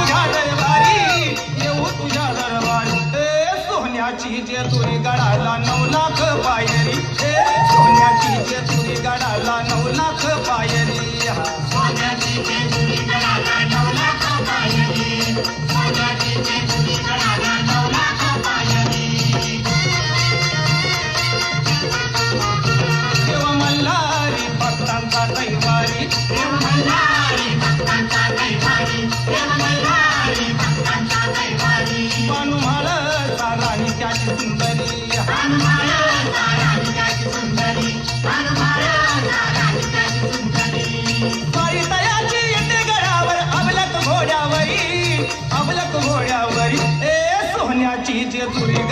तुझ्या दरबारी येऊ तुझ्या दरबारी सोन्याची जेजुरी गडाला 9 लाख पायरी सोन्याची जेजुरी गडाला 9 लाख पायरी सोन्याची जेजुरी गडाला 9 लाख पायरी सोन्याची जेजुरी गडाला 9 लाख पायरी देव मल्हारी भक्तांचा दैवारी देव मल्हारी भक्तांचा दैवारी देव मल्हारी भक्तांचा दैवारी मानुमाळ साराणी त्याची सुंदरी हनुमान राणी त्याची सुंदरी हनुमान राणी त्याची सुंदरी सारी तयाची येते गडावर अबलक घोड्यावरी सोन्याची जेजुरी